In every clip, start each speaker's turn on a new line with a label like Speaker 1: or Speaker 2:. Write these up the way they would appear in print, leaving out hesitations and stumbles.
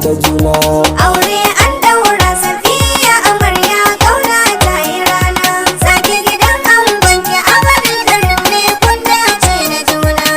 Speaker 1: da juna.
Speaker 2: Aure an daura Safiya amarya kauna ta yi rana. Sake gidan angonki Abdoulkarim ne kun dace da juna.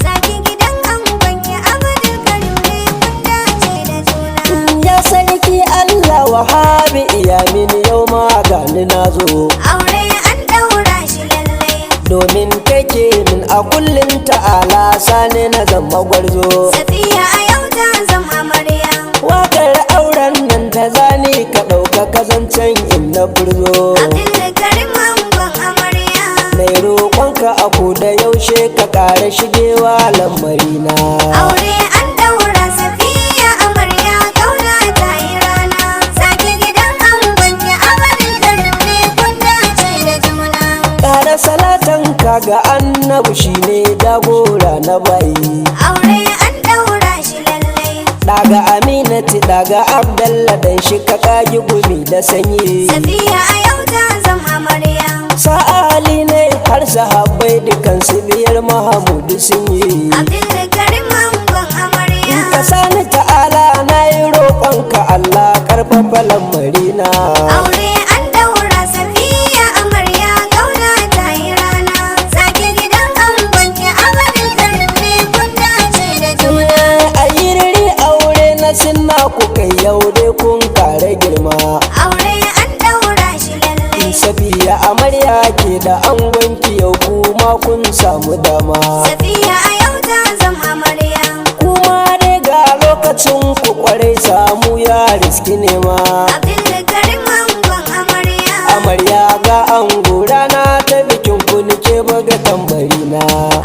Speaker 2: Sake gidan angonki Abdoulkarim ne kun dace da juna.
Speaker 1: Ya sarki Allah wahabi iya mini yau ma gani na zo.
Speaker 2: Aure an daura shi lalle.
Speaker 1: Domin kake min a kullum ta'ala sani na zama gwarzo.
Speaker 2: Safiya a yau ta zama amarya.
Speaker 1: Waƙar auren nan ta zani ka ɗauka kazancen in na furzo.
Speaker 2: Abdoulkarim angon amarya.
Speaker 1: Mai roƙonka a da yaushe ka ƙara shigewa lamarina.
Speaker 2: Aure an daura Safiya amarya kauna ta yi rana. Sake gidan angonki Abdoulkarim ne kun dace da juna.
Speaker 1: Ƙara salatan ka ga annabi shine jagora na bayi.
Speaker 2: Aure an daura shi lalle.
Speaker 1: Daga Aminatu daga Abdallah dan shi ka kagi gumi da sanyi.
Speaker 2: Safiya a yau ta zama amarya.
Speaker 1: Sa'ali ne har sahabbai dukansu biyar Mahamudu sun yi.
Speaker 2: Abdoulkarim angon amarya.
Speaker 1: Ka sani ta'ala na yi roƙonka Allah ƙarfafa lamarina.
Speaker 2: Aure an daura Safiya amarya kauna ta yi rana. Sake gidan angonki Abdoulkarim ne kun dace da juna.
Speaker 1: A yiriri aure na sinna ku kai yau dai kun kare girma.
Speaker 2: Aure an daura shi lalle.
Speaker 1: Safiya amarya ke da angonki yau kuma kun samu dama.
Speaker 2: Safiya a yau ta zama amarya.
Speaker 1: Kuma dai ga lokacin ku kwarai samu ya riski nema.
Speaker 2: Abdoulkarim angon amarya.
Speaker 1: Amarya ga ango rana ta bikin ku nike baga tambari na.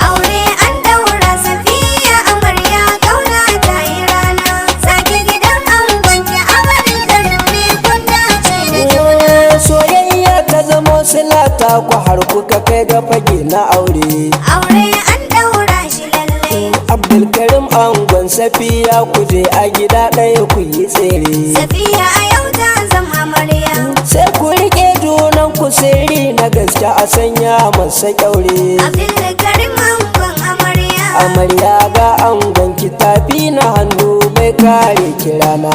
Speaker 2: Aure an daura Safiya amarya kauna ta yi rana. Sake gidan angonki Abdoulkarim ne kun dace da juna.
Speaker 1: Soyayya ta zamo silata ku har kuka kai ga fage na aure.
Speaker 2: Aure an daura shi lalle.
Speaker 1: Abdoulkarim angon Safiya ku je a gida ɗaya ku yi tsere.
Speaker 2: Safiya a yau ta zama amarya.
Speaker 1: Sai ku rike junan ku sirri na gaske a sanya masa kyaure.
Speaker 2: Abdoulkarim angon amarya.
Speaker 1: Amarya ga angon ki tafi na hannu bai kare kirana.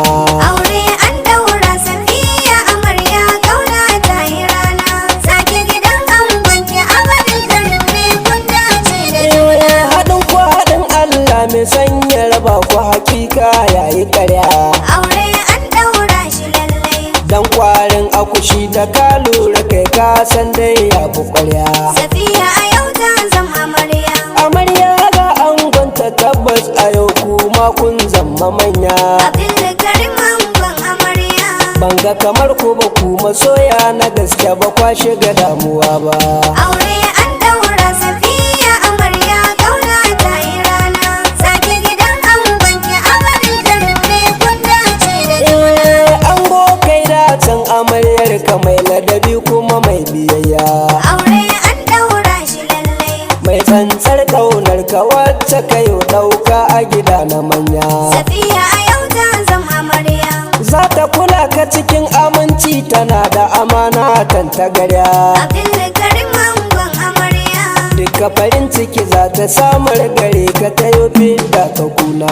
Speaker 2: Aure an daura Safiya amarya kauna ta yi rana. Sake gidan angonki Abdoulkarim ne kun dace da juna.
Speaker 1: Haɗin ku haɗin Allah mai sanya raba ku hakika yayi ƙarya.
Speaker 2: Aure an daura shi lalle.
Speaker 1: Dan kwarin akushi da ka lura kai ka san dai ya fi ƙwarya.
Speaker 2: Safiya a yau ta zama amarya.
Speaker 1: Amarya ga angonta tabbas a yau kuma kun zama manya.
Speaker 2: Abdoulkarim angon amarya.
Speaker 1: Banga kamar ku ba ku masoya na gaske ba kwa shiga damuwa ba.
Speaker 2: Aure an daura Safiya amarya kauna ta yi rana. Sake gidan angonki Abdoulkarim ne kun dace da juna.
Speaker 1: Ango kai da can amaryar ka mai ladabi kuma mai biyayya.
Speaker 2: Aure an daura shi lalle.
Speaker 1: Mai tsantsar ƙaunar ka wacce ka yi ɗauka a gida na manya.
Speaker 2: Safiya a yau ta zama amarya.
Speaker 1: Za ta kula ka cikin aminci tana da amana kan tagarya.
Speaker 2: Abdoulkarim angon amarya.
Speaker 1: Duka farin ciki za ta samar gare ka ta yofi da ka kuna.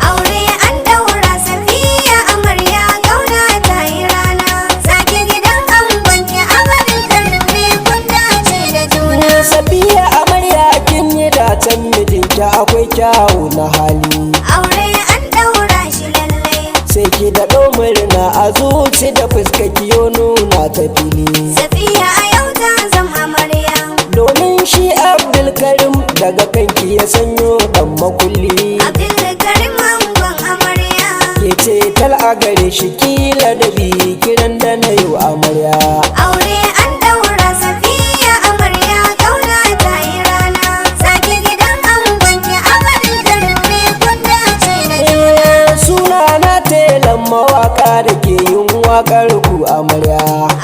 Speaker 2: Aure an daura Safiya amarya kauna ta yi rana. Sake gidan angonki Abdoulkarim ne kun dace da juna.
Speaker 1: Safiya amarya kin yi dacen mijinki akwai kyawu na hali.
Speaker 2: Aure an daura shi lalle.
Speaker 1: Sai ki da murna a zuci da fuska kiyo nuna ta fili.
Speaker 2: Safiya a yau ta zama amarya.
Speaker 1: Domin shi Abdoulkarim daga kanki ya sanyo dan makulli.
Speaker 2: Abdoulkarim angon amarya.
Speaker 1: Ke ce tal a gare shi kila da bi kiran da na yi amarya.
Speaker 2: Aure an daura Safiya amarya kauna ta yi rana. Sake gidan angonki Abdoulkarim ne kun dace da juna.
Speaker 1: Suna na Telan Mawaka da ke yin waƙar ku amarya.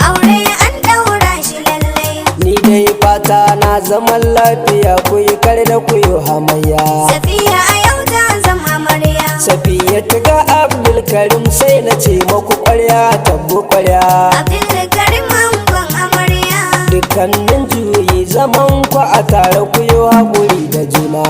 Speaker 2: Aure an daura shi lalle.
Speaker 1: Ni dai fata na zaman lafiya ku yi kar da ku yi hamayya.
Speaker 2: Safiya a yau ta zama amarya.
Speaker 1: Safiya ta ga Abdoulkarim sai na ce maku ƙwarya tabbu ƙwarya.
Speaker 2: Abdoulkarim angon amarya.
Speaker 1: Dukkanin juyi zaman ku a tare ku yi haƙuri da juna.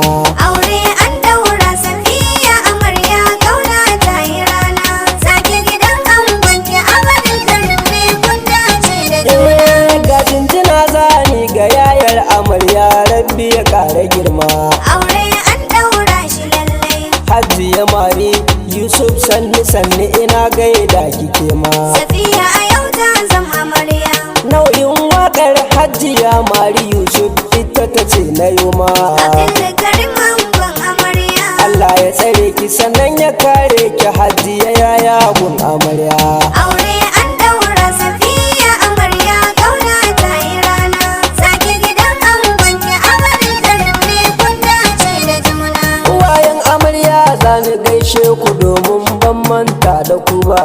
Speaker 1: girma.
Speaker 2: Aure an daura shi lallai.
Speaker 1: Hajiya Mari Yusuf sanni sanni ina gaida kike ma.
Speaker 2: Safiya a yau ta zama amarya.
Speaker 1: Nau'in waƙar Hajiya Mari Yusuf ita ta ce na yi ma.
Speaker 2: Abdoulkarim angon amarya.
Speaker 1: Allah ya tsare ki sannan ya kare ki Hajiya yaya gun amarya.
Speaker 2: Aure an daura Safiya amarya kauna ta yi rana. Sake gidan angon ki Abdoulkarim ne kun dace da juna.
Speaker 1: Uwayen amarya za ni gaishe ku domin ban manta da ku ba.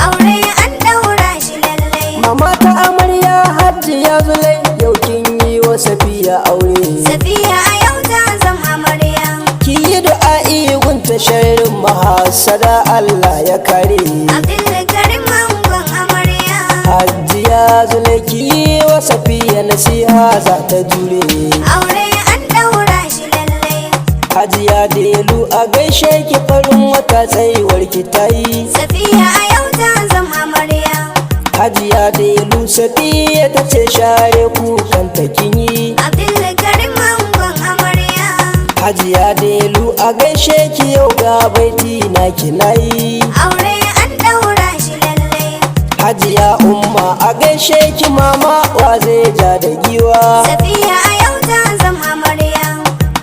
Speaker 2: Aure an daura shi lallai.
Speaker 1: Mama ta amarya Hajiya Zulai yau kin yi wa Safiya aure.
Speaker 2: Safiya a yau ta zama amarya.
Speaker 1: Ki yi du'a'i gunta sharrin mahasada Allah ya kare.
Speaker 2: Abdoulkarim angon amarya.
Speaker 1: Hajiya Zulai ki yi wa Safiya nasiha za ta jure.
Speaker 2: Aure an daura shi lallai.
Speaker 1: Hajiya Delu a gaishe ki farin wata tsayuwar ki ta yi.
Speaker 2: Safiya a yau ta zama amarya.
Speaker 1: Hajiya Delu Safiya ta ce share kukan ta kin yi.
Speaker 2: Abdoulkarim angon amarya.
Speaker 1: Hajiya Delu a gaishe ki yau ga baiti na kina yi.
Speaker 2: Aure an daura shi lallai.
Speaker 1: Hajiya Umma a gaishe ki mama wa zai ja da giwa.
Speaker 2: Safiya a yau ta zama amarya.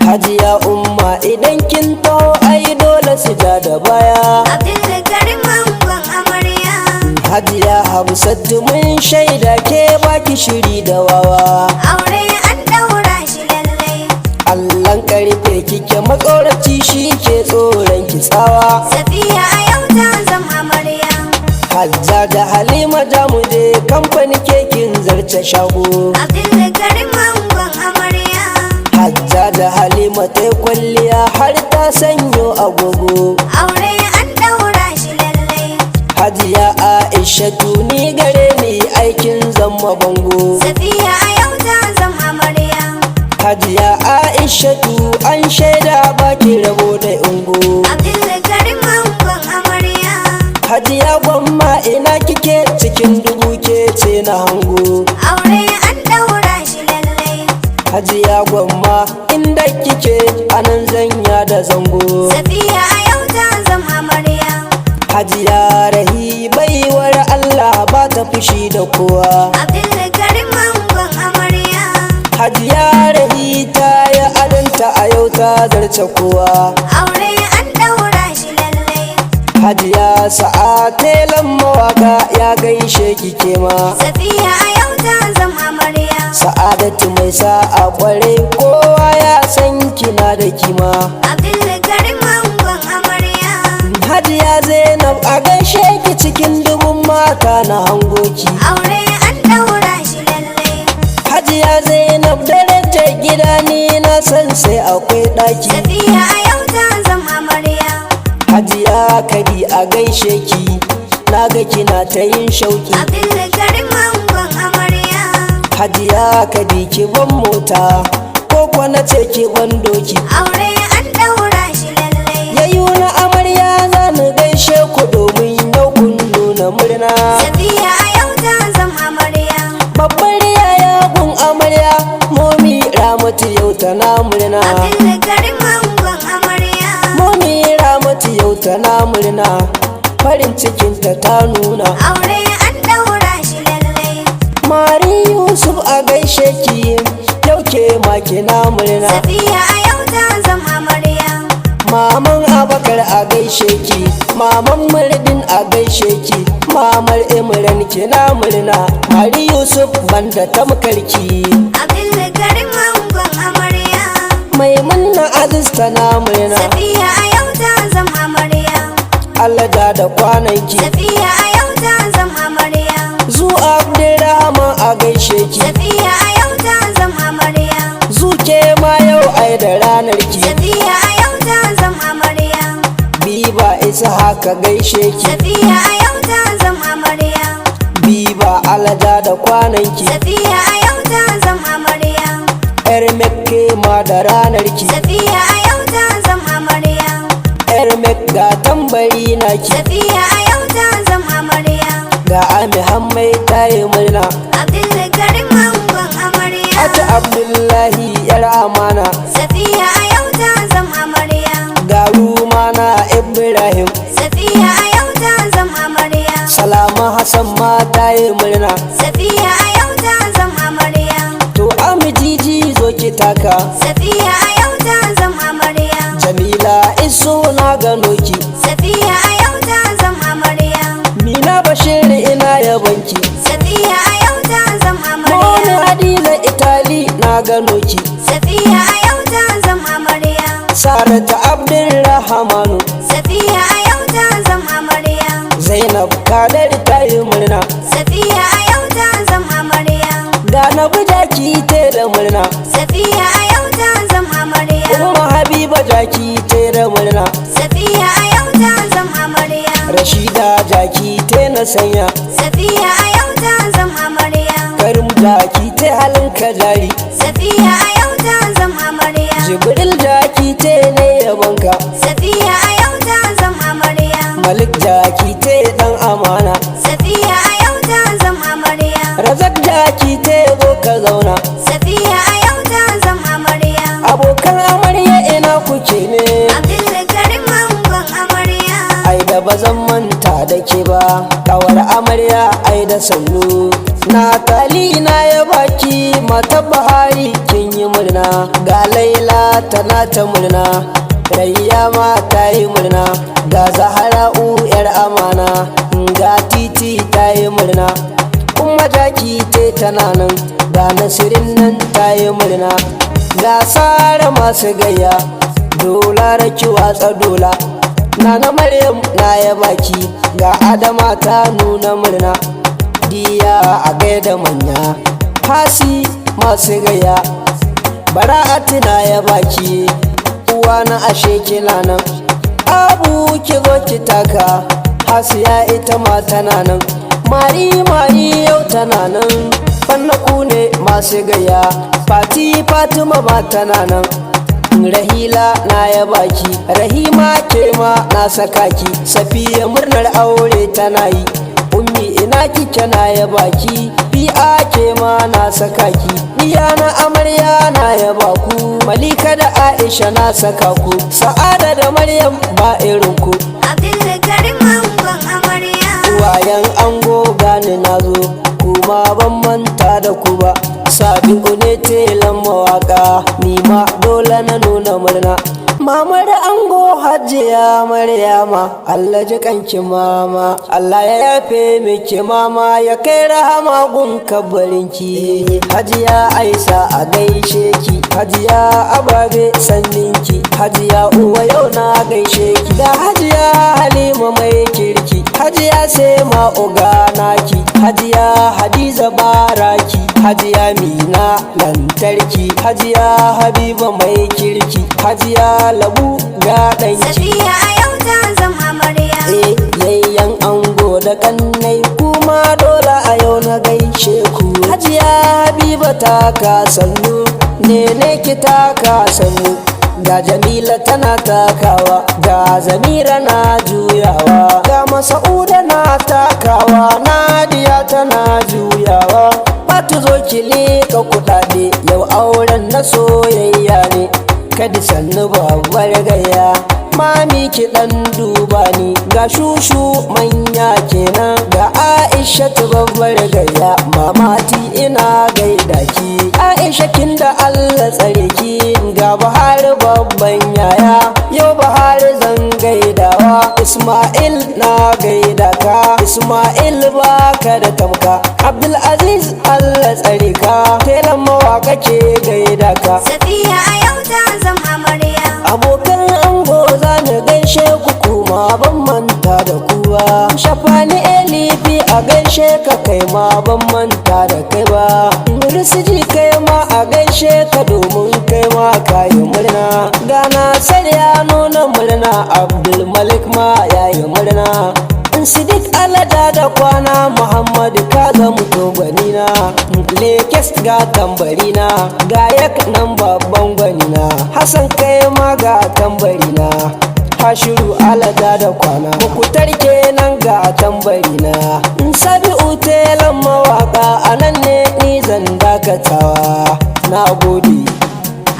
Speaker 1: Hajiya Umma idan kin taho ai dole su ja da baya.
Speaker 2: Abdoulkarim angon amarya.
Speaker 1: Hajiya Hafsatu mun shaida ke baki shiri da wawa.
Speaker 2: Aure an daura shi lallai.
Speaker 1: Allahn karfe kike matsoraci shi ke tsoron ki tsawa.
Speaker 2: Safiya a yau ta zama amarya.
Speaker 1: Hajja da Halima da mu je kamfani kekin zarce shago.
Speaker 2: Abdoulkarim angon amarya.
Speaker 1: Hajja da Halima ta yi kwalliya har ta sanyo agogo.
Speaker 2: Aure an daura shi lallai.
Speaker 1: Hajiya Aisha tuni gare ni aikin zama bango.
Speaker 2: Safiya a yau ta zama amarya.
Speaker 1: Hajiya Aisha an shaida baki rabo da ungo.
Speaker 2: Abdoulkarim angon amarya.
Speaker 1: Hajiya Gwamma ina kike cikin dubu ke ce na hango.
Speaker 2: Aure an daura shi lallai.
Speaker 1: Hajiya Gwamma inda kike anan zanya da zango.
Speaker 2: Safiya a yau ta zama amarya.
Speaker 1: Hajiya Rahi baiwar Allah ba ta fushi da kowa.
Speaker 2: Abdoulkarim angon amarya.
Speaker 1: Hajiya Rahi ta yi adanta a yau ta zarce kowa.
Speaker 2: Aure an daura shi lallai.
Speaker 1: Hajiya Sa'a Telan Mawaka ya gaishe ki kema.
Speaker 2: Safiya a yau ta zama amarya.
Speaker 1: Sa'adatu mai sa'a kware kowa ya san kina da kima.
Speaker 2: Abdoulkarim angon amarya.
Speaker 1: Hajiya Zainab a gaishe ki cikin dubun mata na hangoki.
Speaker 2: Aure an daura shi lallai.
Speaker 1: Hajiya Zainab darajar gida ni na san sai akwai ɗaki.
Speaker 2: Safiya a yau ta zama amarya.
Speaker 1: Hajiya Kadi a gaishe ki na ga kina ta yin shauki.
Speaker 2: Abdoulkarim angon amarya.
Speaker 1: Hajiya Kadi ki ban mota ko kwana ce ki ban doki.
Speaker 2: Aure an daura shi lallai.
Speaker 1: Yayu na amarya za ni gaishe ku domin yau kun nuna murna.
Speaker 2: Safiya a yau ta zama amarya.
Speaker 1: Babbar yaya gun amarya momi Ramatu yau tana murna.
Speaker 2: Abdoulkarim angon amarya.
Speaker 1: Momi Ramatu yau tana murna farin cikinta ta nuna.
Speaker 2: Aure an daura shi lallai.
Speaker 1: Mari Yusuf a gaishe ki yau ke ma kina murna.
Speaker 2: Safiya a yau ta zama amarya.
Speaker 1: Maman Abakar a gaishe ki, maman Murdin a gaishe ki, mamar Imran kina murna. Mari Yusuf banda tamkarki.
Speaker 2: Abdoulkarim angon amarya.
Speaker 1: Maimunna Aziz tana murna.
Speaker 2: Safiya a yau ta zama amarya.
Speaker 1: Allah da kwananki.
Speaker 2: Safiya a yau ta zama amarya.
Speaker 1: Zu Abdurrahman a gaishe ki.
Speaker 2: Safiya a yau ta zama amarya.
Speaker 1: Zuke ma yau ai da ranar ki.
Speaker 2: Safiya a yau ta zama amarya.
Speaker 1: Biba isa haka gaishe ki.
Speaker 2: Safiya a yau ta zama amarya.
Speaker 1: Biba alada da kwananki.
Speaker 2: Safiya a yau ta zama amarya.
Speaker 1: Yar Mekke ma da ranar ki.
Speaker 2: Safiya a yau ta zama amarya.
Speaker 1: Yar Mekka tambari na ki.
Speaker 2: Safiya a yau ta zama amarya.
Speaker 1: Ga Ami Hammai ta yi murna.
Speaker 2: Abdoulkarim angon amarya.
Speaker 1: Ata Abdullahi yar amana.
Speaker 2: Safiya
Speaker 1: Sarata Abdoulrahmanu,
Speaker 2: Safiya a yau ta zama amarya.
Speaker 1: Zainab Kadar ta yi murna,
Speaker 2: Safiya a yau ta zama amarya.
Speaker 1: ga na jaki te da murna,
Speaker 2: Safiya a yau ta zama amarya.
Speaker 1: Umma Habiba jaki te da murna,
Speaker 2: Safiya a yau ta zama amarya.
Speaker 1: Rashida jaki te na sanya,
Speaker 2: Safiya a yau ta zama amarya.
Speaker 1: Karim jaki te halin kajari,
Speaker 2: Safiya a yau ta zama amarya.
Speaker 1: Jibril jaki te ne yabonka,
Speaker 2: Safiya a yau ta zama amarya.
Speaker 1: Malik jaki te dan amana,
Speaker 2: Safiya a yau ta zama amarya.
Speaker 1: Razak jaki te zo ka zauna,
Speaker 2: Safiya a yau ta zama amarya.
Speaker 1: abokan amarya ina kuke ne?
Speaker 2: Abdoulkarim angon amarya.
Speaker 1: Ai da ba zan manta da ke ba, kawar amarya ai da sannu. Natali na ya baki mata Buhari kin yi murna, ga Laila tana ta murna, Rayya ma ta yi murna, ga Zahra'u yar amana, ga Titi ta yi murna, Umma jaki te tana nan, ga Nasirin nan ta yi murna, ga Sara masu gayya, dola raki watsa dola. Nana Maryam na ya baki, ga Adama ta nuna murna, Diya a gaida manya, Hasi masu gaya, Bara'atu na ya baki, uwa na ashe kina nan, Abu ki zo ki taka, Hasiya ita ma tana nan, Mari yau tana nan, Fannaku ne masu gaya, Fati Fatima ma tana nan, Rahila na ya baki, Rahima ke ma na saka ki, Safiya murnar aure tana yi, Ummi ina kike na ya baki, Bi'a ke ma na saka ki, Diya na amarya na ya baku, Malika da Aisha na saka ku, Sa'ada da Maryam ba irin ku,
Speaker 2: Abdoulkarim angon amarya.
Speaker 1: wayan ango gani na zo, kuma ban manta da ku ba. Sabi'u ne telan mawaka, ni ma dole na nuna murna. Mama da ango Hajiya Maryama, Allah ji kanki mama, Allah ya yafe miki mama, ya kai rahama gun kabarinki. Hajiya Aisha a gaishe ki, Hajiya Ababe sanninki, Hajiya Uwa yau na gaishe ki, da Hajiya Halima mai kirki, Hajiya Sema Oganaki, Hajiya Hadiza Baraki, Hajiya Mina lantarki, Hajiya Habiba mai kirki, Hajiya Labu ga ɗanki.
Speaker 2: Safiya a yau ta zama amarya.
Speaker 1: Yayyan ango da kannai kuma dole a yau na gaishe ku. Hajiya Habiba ta ka sannu, nene ki ta ka sannu, ga Jamila tana takawa, ga Zamira na juyawa, ga Masa'uda na takawa, Nadiya tana juyawa. Fatu zo ki liƙa kuɗaɗe, yau auren na soyayya ne, kadi sannu babbar gaya, mami ki ɗan duba ni, ga shushu manya kenan, ga Aisha babbar gaya, mamati ina gaida ki, Aisha kin da Allah tsare ki, ga Buhari babban yaya, yau Buhari zan gaidawa, Ismail na gaida ka, Ismail baka da tamka, Abdulaziz Allah tsare ka, Telan Mawaka ke gaida ka.
Speaker 2: Safiya a yau ta zama amarya.
Speaker 1: Abokan ango za ni gaishe ku kuma ban manta da kuwa, Shafani Elibi a gaishe ka kai ma ban manta da kai ba, Risiji kai ma a gaishe ka domin kai ma kayi murna, Gana ya nuna murna, Abdul Malik ma yayi murna, Sidik Alada da kwana Muhammadu ka zama gwanina, Lekes ga tambarina, Gayak nan babban gwanina, Hassan kai ma ga tambarina, Hashiru Alada da kwana, Mukutar kenan ga tambarina, Sabi'u Telan Mawaka, anan ne ni zan dakatawa, na gode.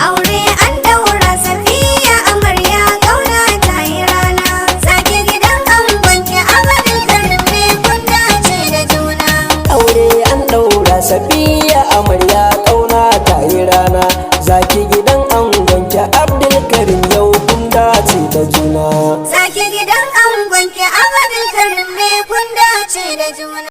Speaker 2: Aure an daura Safiya amarya kauna ta yi rana. Sake gidan angonki Abdoulkarim ne kun dace da juna.
Speaker 1: Aure an ɗaura Safiya amarya ƙauna ta yi rana, zaki gidan angonki Abdoulkarim yau kun dace da juna.
Speaker 2: Sake gidan angonki Abdoulkarim ne kun dace da juna.